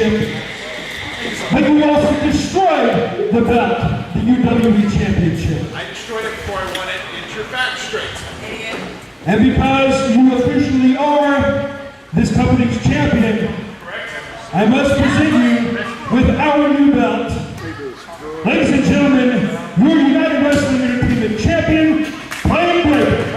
championship, but you also destroyed the belt, the UWE championship. I destroyed it before I won it. Get your facts straight. And because you officially are this company's champion, I must present you with our new belt. Ladies and gentlemen, your United Wrestling Entertainment champion, Brian Breaker.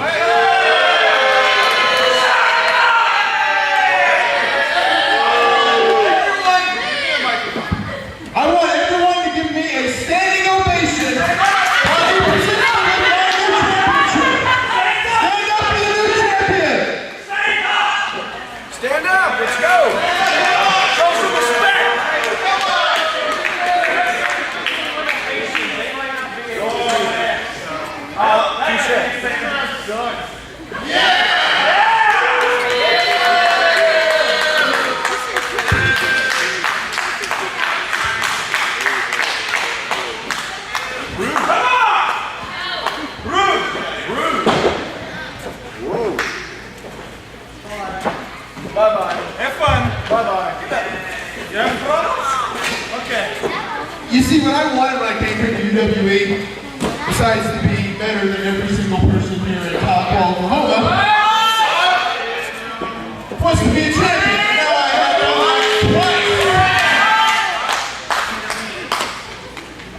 I want everyone to give me a standing ovation while you present me with my new championship. Stand up for the new champion. Stand up. Let's go. Show some respect. Bye-bye. Have fun. Bye-bye. You having fun? Okay. You see, what I wanted when I came here to UWE, besides to be better than every single person here in Tahlequah, Oklahoma, was to be a champion. Now I have to twice.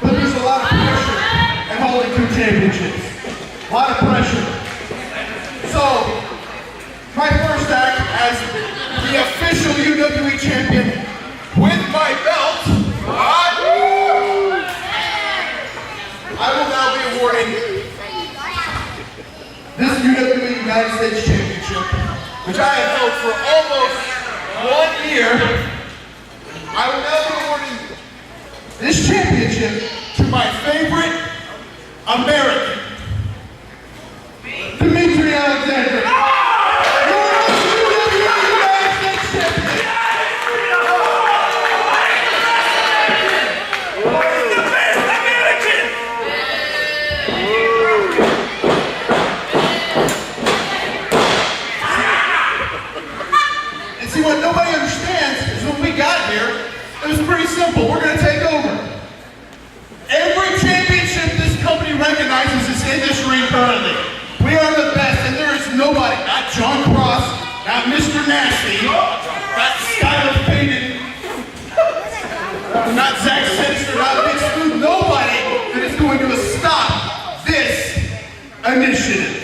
But there's a lot of pressure at holding two championships. A lot of pressure. So, my first act as the official UWE champion with my belt, I will now be awarding this UWE United States Championship, which I have held for almost 1 year. I will now be awarding this championship to my favorite American, Dimitri Alexander. What nobody understands is when we got here, it was pretty simple. We're going to take over. Every championship this company recognizes is in this ring currently. We are the best, and there is nobody, not John Cross, not Mr. Nasty, not Skylar Payton, not Zach Sinister, not Big Scoop, nobody that is going to stop this initiative.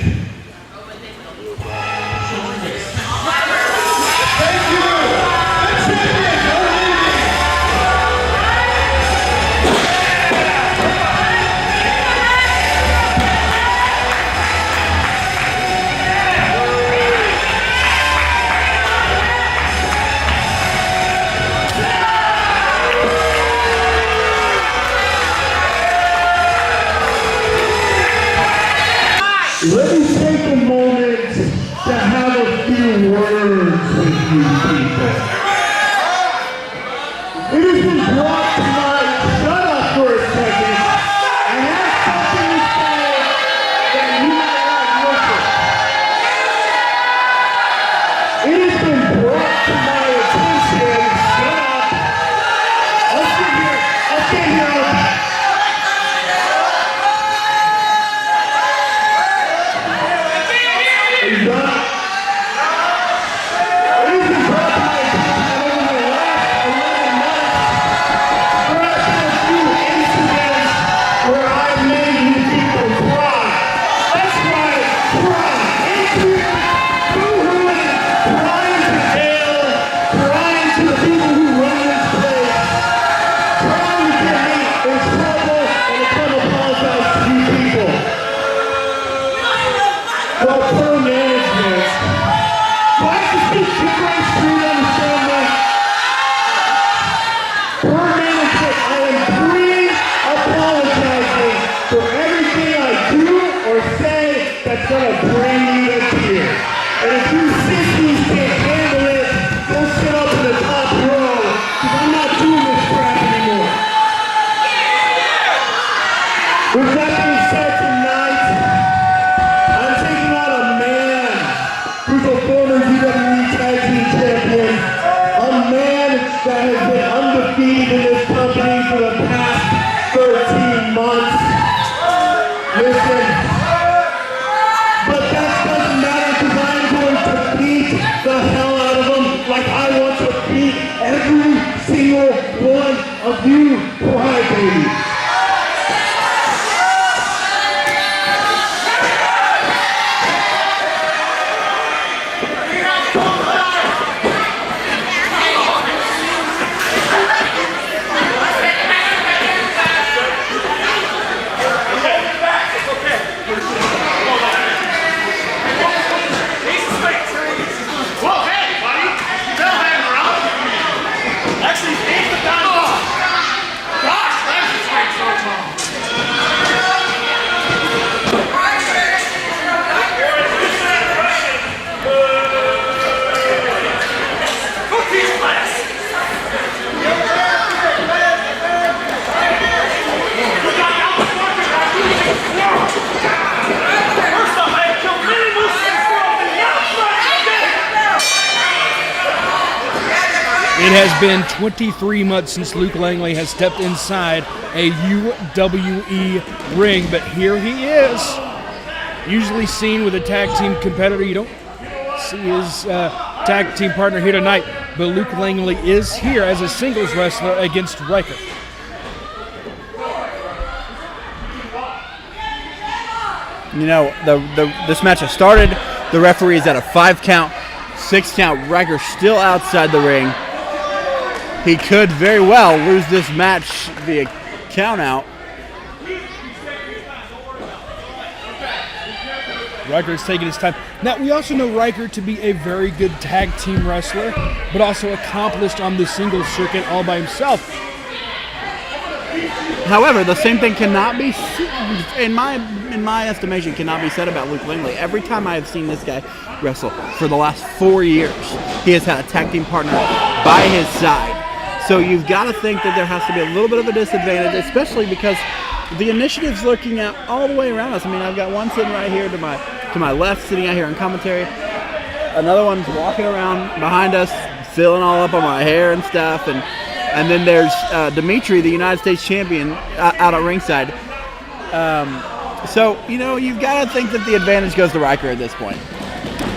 Let me take a moment to have a few words with you people. It has been brought to mind, shut up for a second. I have something to say that you might not listen. It has been brought to my attention, shut up. I'll sit here. That's gonna bring you to tears. And if you sissies can't handle it, go sit up in the top row, because I'm not doing this crap anymore. With that being said tonight, I'm taking out a man who's a former UWE Tag Team Champion, a man that has been You crybaby. It has been 23 months since Luke Langley has stepped inside a UWE ring, but here he is. Usually seen with a tag team competitor. You don't see his tag team partner here tonight, but Luke Langley is here as a singles wrestler against Riker. You know, this match has started. The referee is at a 5 count, 6 count. Riker still outside the ring. He could very well lose this match via count out. Riker's taking his time. Now, we also know Riker to be a very good tag team wrestler, but also accomplished on the singles circuit all by himself. However, the same thing cannot be, in my estimation, cannot be said about Luke Langley. Every time I have seen this guy wrestle for the last 4 years, he has had a tag team partner by his side. So you've got to think that there has to be a little bit of a disadvantage, especially because the initiative's looking out all the way around us. I mean, I've got one sitting right here to my left, sitting out here in commentary. Another one's walking around behind us, filling all up on my hair and stuff. And then there's Dimitri, the United States champion, out at ringside. So, you know, you've got to think that the advantage goes to Riker at this point.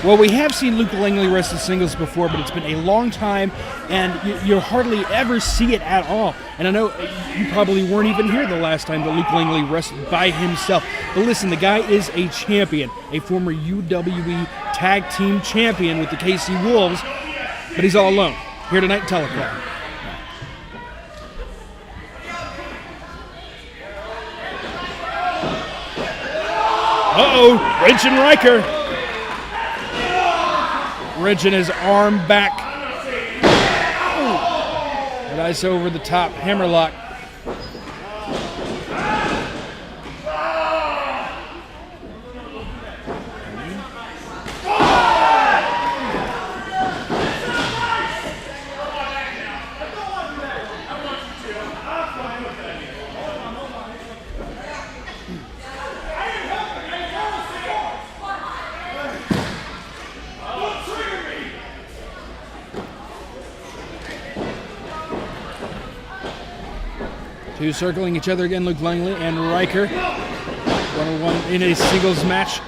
Well, we have seen Luke Langley wrestle singles before, but it's been a long time, and you hardly ever see it at all. And I know you probably weren't even here the last time that Luke Langley wrestled by himself. But listen, the guy is a champion, a former UWE Tag Team Champion with the KC Wolves, but he's all alone. Here tonight, Tahlequah. Uh-oh, wrenching Riker. Wrenching his arm back. Ooh. Nice over the top hammerlock. Two circling each other again, Luke Langley and Riker. 1-on-1 in a singles match.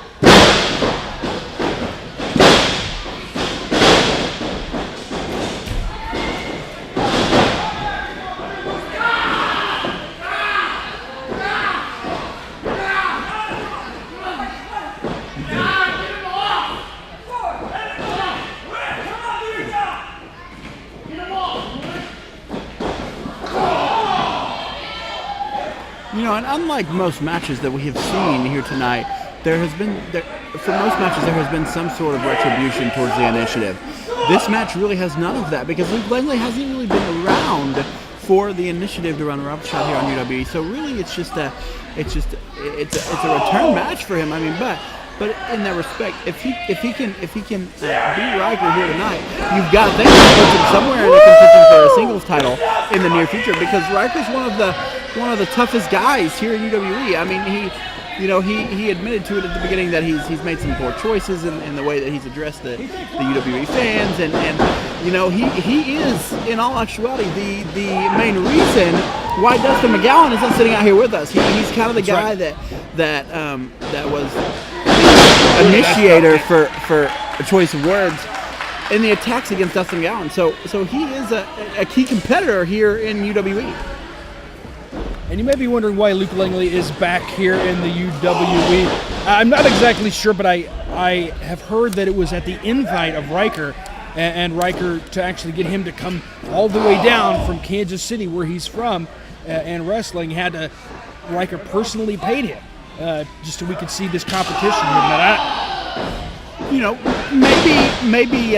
You know, and unlike most matches that we have seen here tonight, for most matches there has been some sort of retribution towards the initiative. This match really has none of that because Luke Langley hasn't really been around for the initiative to run a shot here on UWE. So really, it's a return match for him. I mean, but in that respect, if he can beat Riker here tonight, you've got to think he puts him somewhere in the contention for a singles title in the near future because Riker's one of the toughest guys here in UWE. I mean, he admitted to it at the beginning that he's made some poor choices in the way that he's addressed the UWE fans, and you know he is in all actuality the main reason why Dustin McGowan is not sitting out here with us. He's kind of the guy that was the initiator for a choice of words in the attacks against Dustin McGowan. So he is a key competitor here in UWE. And you may be wondering why Luke Langley is back here in the UWE. I'm not exactly sure, but I have heard that it was at the invite of Riker, and Riker to actually get him to come all the way down from Kansas City, where he's from, and wrestling. Riker personally paid him just so we could see this competition here. Maybe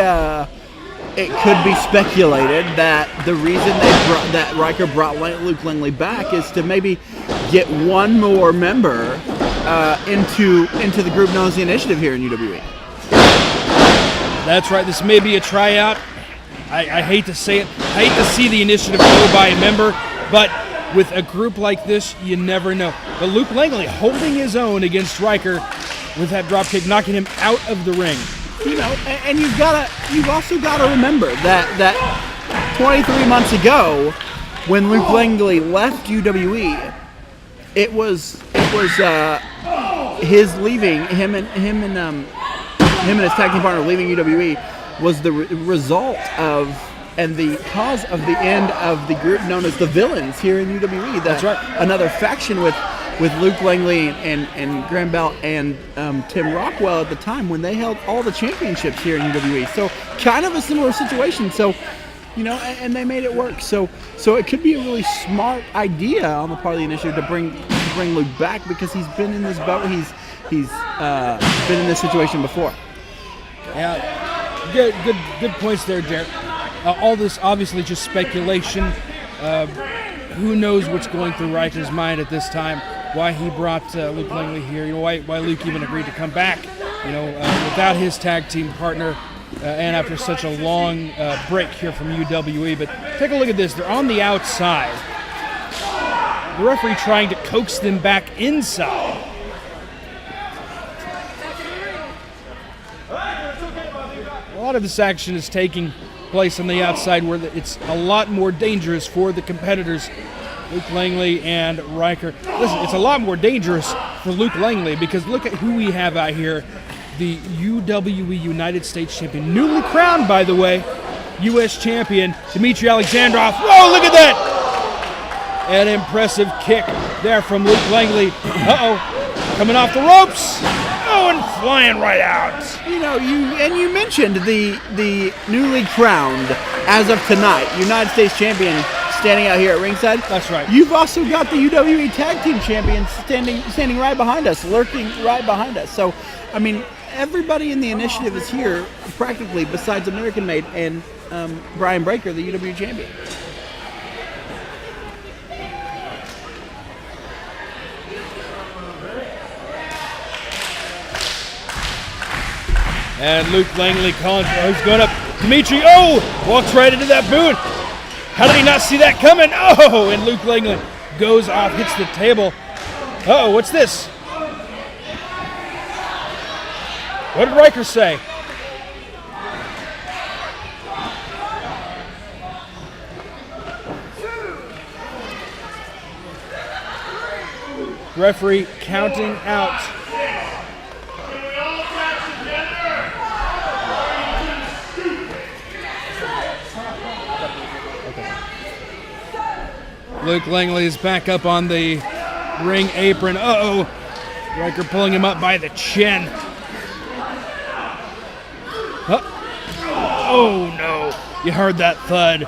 it could be speculated that the reason that Riker brought Luke Langley back is to maybe get one more member into the group known as the Initiative here in UWE. That's right. This may be a tryout. I hate to say it. I hate to see the Initiative go by a member, but with a group like this, you never know. But Luke Langley holding his own against Riker with that drop kick, knocking him out of the ring. And you've also gotta remember that 23 months ago, when Luke Langley left UWE, it was his leaving, him and his tag team partner leaving UWE was the result of and the cause of the end of the group known as the Villains here in UWE. That's right. Another faction with Luke Langley and Graham Bell and Tim Rockwell at the time when they held all the championships here in UWE. So kind of a similar situation. So, and they made it work. So it could be a really smart idea on the part of the Initiative to bring Luke back, because he's been in this boat. He's been in this situation before. Yeah, good points there, Jared. All this obviously just speculation. Who knows what's going through Riker's mind at this time? Why he brought Luke Langley here? Why Luke even agreed to come back? Without his tag team partner, and after such a long break here from UWE. But take a look at this. They're on the outside. The referee trying to coax them back inside. A lot of this action is taking place on the outside, where it's a lot more dangerous for the competitors, Luke Langley and Riker. Listen, it's a lot more dangerous for Luke Langley, because look at who we have out here. The UWE United States Champion, newly crowned, by the way, U.S. Champion, Dmitry Alexandrov. Whoa, look at that! An impressive kick there from Luke Langley. Uh-oh, coming off the ropes. Oh, and flying right out. You mentioned the newly crowned, as of tonight, United States Champion standing out here at ringside. That's right. You've also got the UWE Tag Team Champion standing right behind us, lurking right behind us. So, everybody in the Initiative is here, practically, besides American Made and Brian Breaker, the UWE Champion. And Luke Langley he's going up. Dmitry, walks right into that boot. How did he not see that coming? Oh, and Luke Langley goes off, hits the table. Uh-oh, what's this? What did Riker say? Referee counting out. Luke Langley is back up on the ring apron. Uh-oh. Riker pulling him up by the chin. Oh, no. You heard that thud.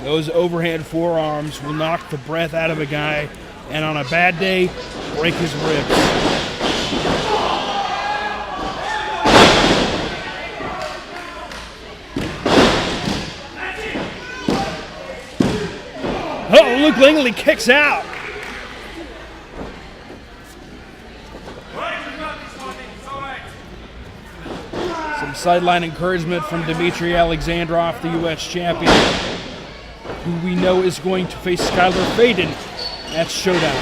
Those overhand forearms will knock the breath out of a guy, and on a bad day, break his ribs. Oh, Luke Langley kicks out. Some sideline encouragement from Dmitry Alexandrov, the U.S. champion, who we know is going to face Skylar Faden at Showdown.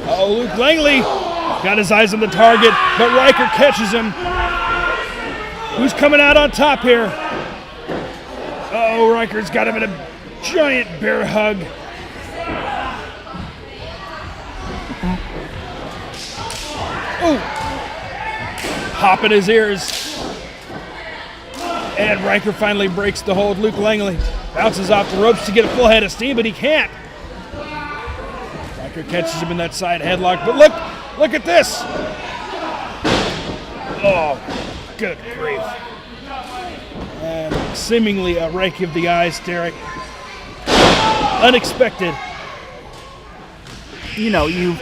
Oh, Luke Langley got his eyes on the target, but Riker catches him. Who's coming out on top here? Oh, Riker's got him in a giant bear hug. Oh, popping his ears. And Riker finally breaks the hold. Luke Langley bounces off the ropes to get a full head of steam, but he can't. Riker catches him in that side headlock, but look at this. Oh, good grief. And seemingly a rake of the eyes, Derek. Unexpected. You've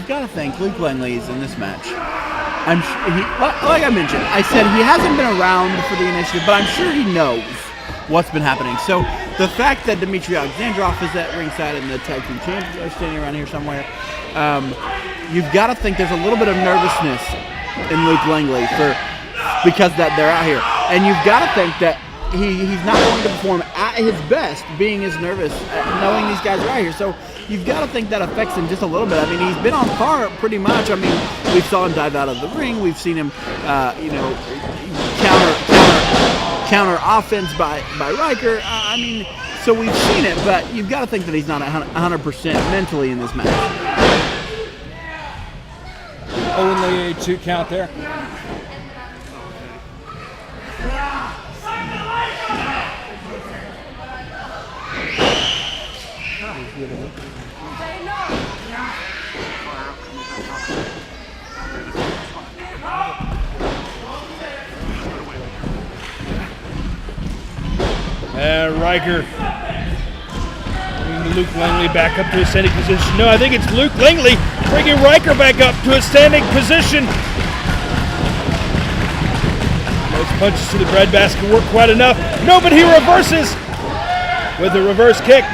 got to think Luke Langley is in this match. I'm sure like I mentioned, I said he hasn't been around for the initiative, but I'm sure he knows what's been happening. So the fact that Dmitry Alexandrov is at ringside and the tag team champions are standing around here somewhere, you've got to think there's a little bit of nervousness in Luke Langley because that they're out here, and you've got to think that he's not going to perform at his best, being as nervous, knowing these guys are out here. So you've got to think that affects him just a little bit. I mean, he's been on par pretty much. I mean, we saw him dive out of the ring. We've seen him, counter offense by Riker. I mean, so we've seen it, but you've got to think that he's not 100% mentally in this match. Only a 2 count there. And Riker bringing Luke Langley back up to a standing position. No, I think it's Luke Langley bringing Riker back up to a standing position. Those punches to the breadbasket work quite enough. No, but he reverses with a reverse kick.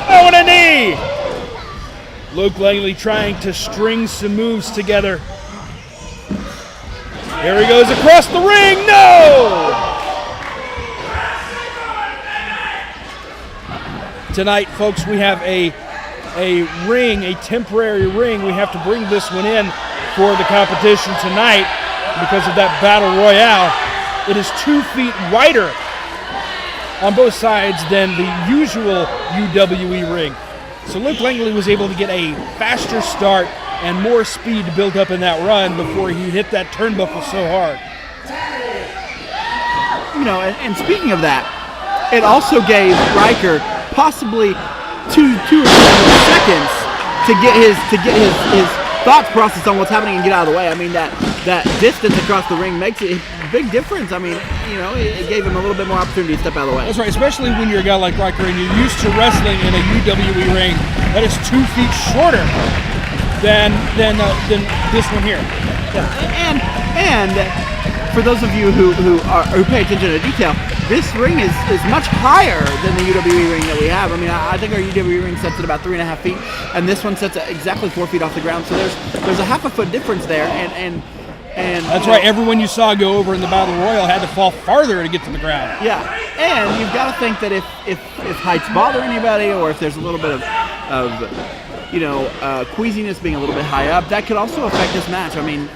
Oh, and a knee! Luke Langley trying to string some moves together. Here he goes across the ring. No! Tonight, folks, we have a ring, a temporary ring. We have to bring this one in for the competition tonight because of that battle royale. It is 2 feet wider on both sides than the usual UWE ring. So Luke Langley was able to get a faster start and more speed to build up in that run before he hit that turnbuckle so hard. And speaking of that, it also gave Riker possibly two or 3 more seconds to get his thought process on what's happening and get out of the way. I mean, that distance across the ring makes a big difference. I mean, it gave him a little bit more opportunity to step out of the way. That's right, especially when you're a guy like Riker and you're used to wrestling in a UWE ring that is 2 feet shorter than this one here. Yeah. And for those of you who pay attention to detail, this ring is much higher than the UWE ring that we have. I mean, I think our UWE ring sets at about 3.5 feet, and this one sets at exactly 4 feet off the ground. So there's a half a foot difference there, and that's right. Everyone you saw go over in the Battle Royal had to fall farther to get to the ground. Yeah, and you've got to think that if heights bother anybody, or if there's a little bit of queasiness being a little bit high up, that could also affect this match. I mean,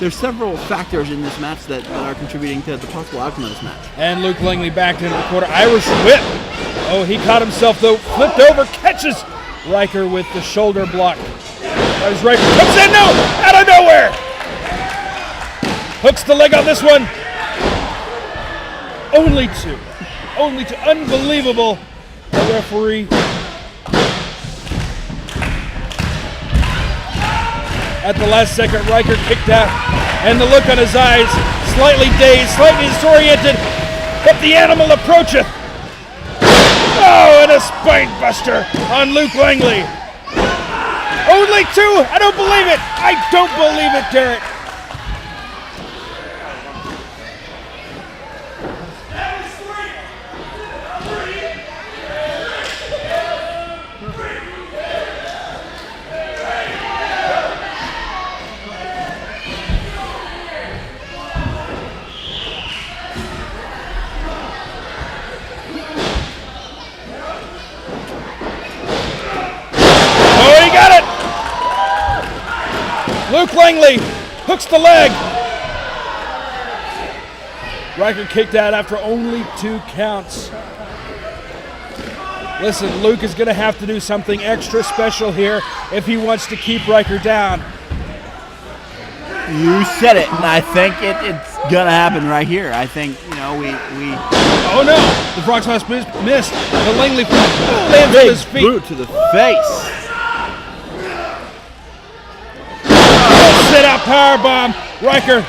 there's several factors in this match that are contributing to the possible outcome of this match. And Luke Langley back into the quarter. Irish whip. Oh, he caught himself though. Flipped over, catches Riker with the shoulder block. As Riker comes in, no! Out of nowhere! Hooks the leg on this one. Only two. Unbelievable. The referee. At the last second, Riker kicked out, and the look on his eyes, slightly dazed, slightly disoriented, but the animal approacheth. Oh, and a spine buster on Luke Langley. Only 2? I don't believe it. I don't believe it, Derek. Luke Langley hooks the leg. Riker kicked out after only 2 counts. Listen, Luke is going to have to do something extra special here if he wants to keep Riker down. You said it, and I think it's gonna happen right here. I think we. Oh no! The frog smash missed. The Langley lands on his feet. Boot to the face. Sit out power bomb. Riker